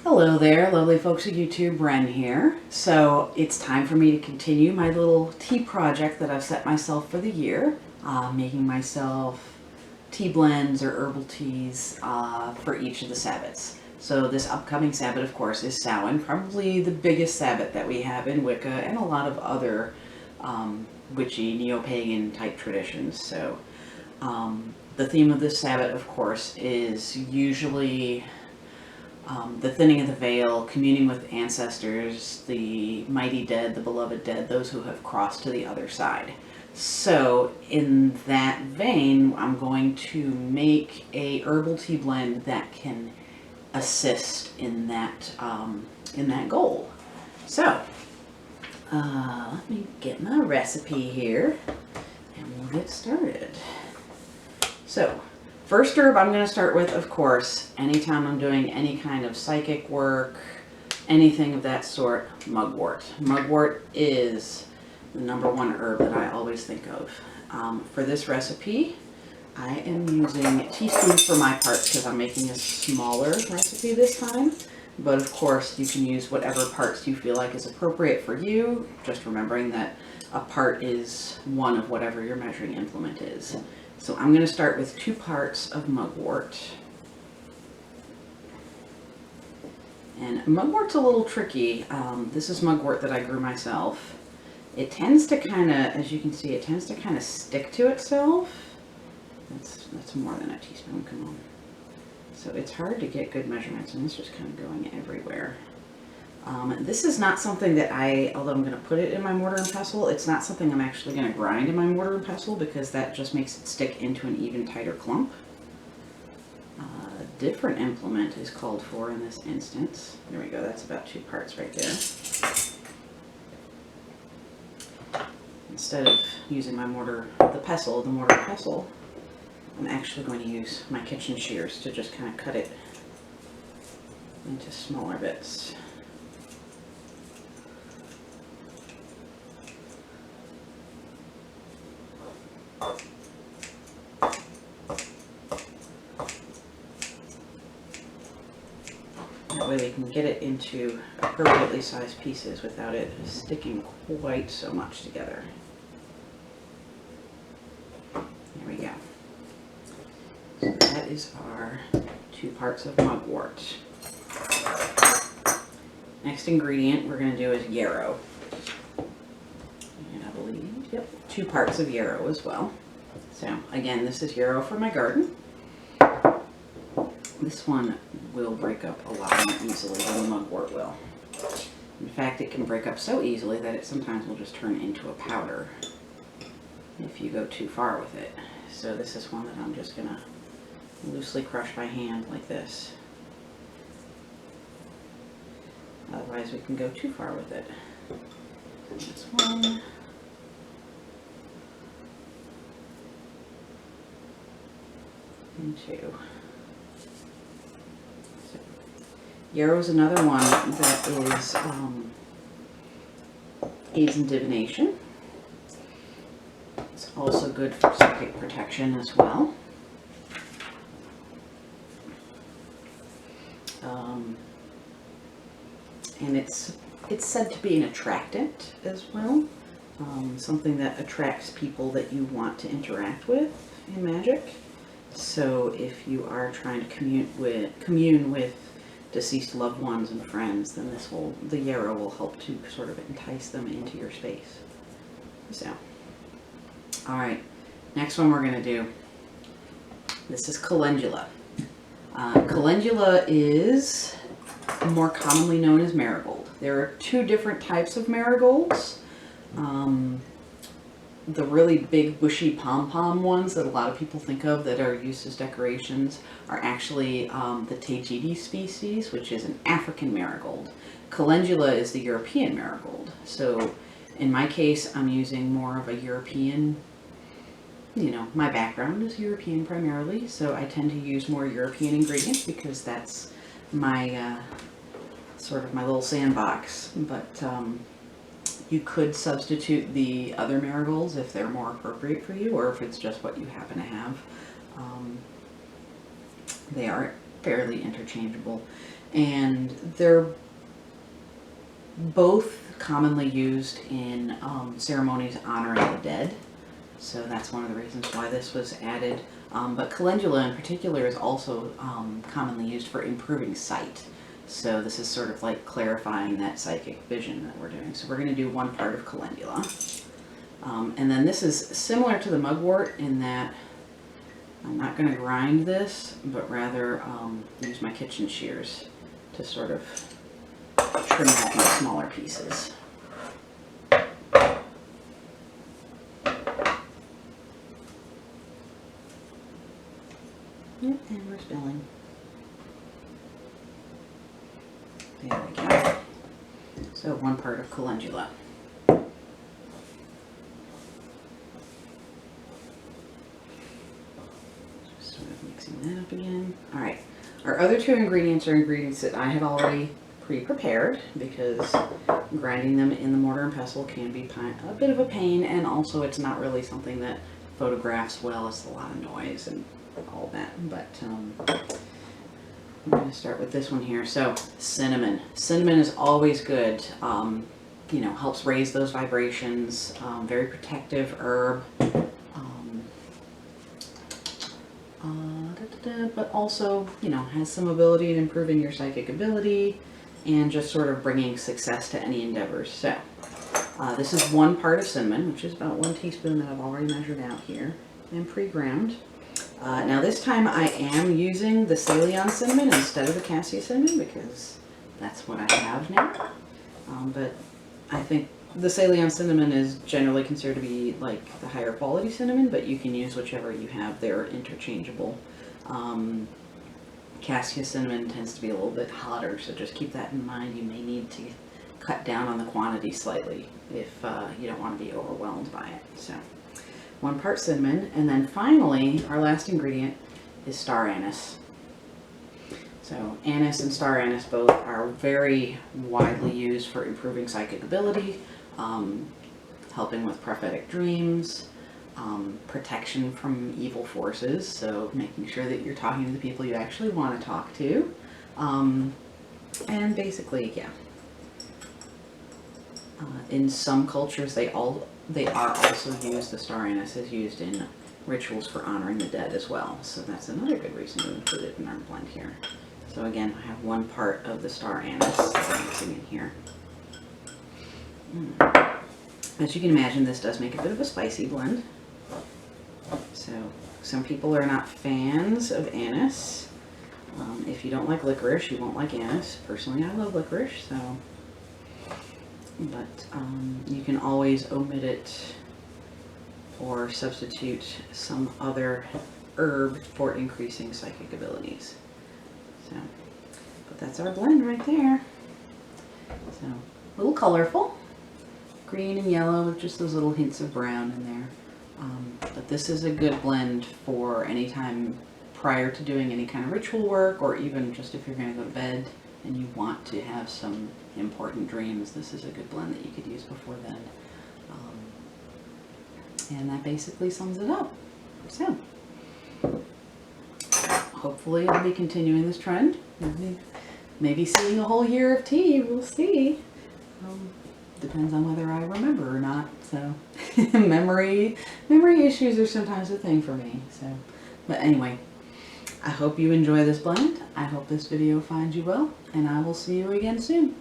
Hello there, lovely folks of YouTube. Ren here. So it's time for me to continue my little tea project that I've set myself for the year, making myself tea blends or herbal teas for each of the Sabbats. So this upcoming Sabbat, of course, is Samhain, probably the biggest Sabbat that we have in Wicca and a lot of other witchy, neo-pagan type traditions. So the theme of this Sabbat, of course, is usually the thinning of the veil, communing with ancestors, the mighty dead, the beloved dead, those who have crossed to the other side. So in that vein, I'm going to make a herbal tea blend that can assist in that goal. So let me get my recipe here and we'll get started. So first herb I'm going to start with, of course, anytime I'm doing any kind of psychic work, anything of that sort, mugwort. Mugwort is the #1 herb that I always think of. For this recipe, I am using teaspoons for my parts because I'm making a smaller recipe this time. But of course, you can use whatever parts you feel like is appropriate for you, just remembering that a part is one of whatever your measuring implement is. So I'm going to start with 2 parts of mugwort. And mugwort's a little tricky. This is mugwort that I grew myself. It tends to kind of, as you can see, it tends to kind of stick to itself. That's more than a teaspoon, come on. So it's hard to get good measurements, and it's just kind of going everywhere. This is not something that although I'm going to put it in my mortar and pestle, it's not something I'm actually going to grind in my mortar and pestle because that just makes it stick into an even tighter clump. Different implement is called for in this instance. There we go, that's about 2 parts right there. Instead of using my mortar, the mortar and pestle, I'm actually going to use my kitchen shears to just kind of cut it into smaller bits. That way we can get it into appropriately sized pieces without it sticking quite so much together. There we go. So that is our 2 parts of mugwort. Next ingredient we're going to do is yarrow. And I believe, yep, 2 parts of yarrow as well. So again, this is yarrow from my garden. This one will break up a lot more easily than the mugwort will. In fact, it can break up so easily that it sometimes will just turn into a powder if you go too far with it. So this is one that I'm just going to loosely crush by hand like this. Otherwise we can go too far with it. That's 1. And 2. Yarrow is another one that is aids in divination. It's also good for psychic protection as well. And it's said to be an attractant as well. Something that attracts people that you want to interact with in magic. So if you are trying to commune with deceased loved ones and friends, then the yarrow will help to sort of entice them into your space. So, all right, next one we're going to do, this is calendula. Calendula is more commonly known as marigold. There are 2 different types of marigolds. The really big bushy pom-pom ones that a lot of people think of that are used as decorations are actually the Tejidi species, which is an African marigold. Calendula is the European marigold. So in my case, I'm using more of a European, my background is European primarily, so I tend to use more European ingredients because that's my sort of my little sandbox. But you could substitute the other marigolds if they're more appropriate for you, or if it's just what you happen to have. They are fairly interchangeable. and they're both commonly used in ceremonies honoring the dead. So that's one of the reasons why this was added. But calendula in particular is also commonly used for improving sight. So this is sort of like clarifying that psychic vision that we're doing. So we're going to do 1 part of calendula. And then this is similar to the mugwort in that I'm not going to grind this, but rather use my kitchen shears to sort of trim that into smaller pieces. Yep, and we're spilling. There we go. So 1 part of calendula. Just sort of mixing that up again. All right. Our other 2 ingredients are ingredients that I had already pre-prepared because grinding them in the mortar and pestle can be a bit of a pain, and also it's not really something that photographs well. It's a lot of noise and all that. But I'm going to start with this one here. So cinnamon. Cinnamon is always good. You know, helps raise those vibrations. Very protective herb. But also, you know, has some ability in improving your psychic ability and just sort of bringing success to any endeavors. So this is 1 part of cinnamon, which is about 1 teaspoon that I've already measured out here and pre-ground. Now this time I am using the Ceylon cinnamon instead of the cassia cinnamon because that's what I have now. But I think the Ceylon cinnamon is generally considered to be like the higher quality cinnamon, but you can use whichever you have. They're interchangeable. Cassia cinnamon tends to be a little bit hotter, so just keep that in mind. You may need to cut down on the quantity slightly if you don't want to be overwhelmed by it. So 1 part cinnamon, and then finally our last ingredient is star anise. So anise and star anise both are very widely used for improving psychic ability, helping with prophetic dreams, protection from evil forces, so making sure that you're talking to the people you actually want to talk to, and basically, yeah. In some cultures, they are also used, the star anise is used in rituals for honoring the dead as well, so that's another good reason to include it in our blend here. So again, I have 1 part of the star anise that I'm mixing in here. As you can imagine, this does make a bit of a spicy blend. So some people are not fans of anise. If you don't like licorice, you won't like anise. Personally, I love licorice, so. But you can always omit it or substitute some other herb for increasing psychic abilities. So, but that's our blend right there. So, a little colorful. Green and yellow with just those little hints of brown in there. But this is a good blend for any time prior to doing any kind of ritual work, or even just if you're going to go to bed and you want to have some important dreams. This is a good blend that you could use before then. And that basically sums it up. So, hopefully I'll be continuing this trend. Maybe seeing a whole year of tea, we'll see. Depends on whether I remember or not. So, memory issues are sometimes a thing for me. So, but anyway, I hope you enjoy this blend. I hope this video finds you well, and I will see you again soon.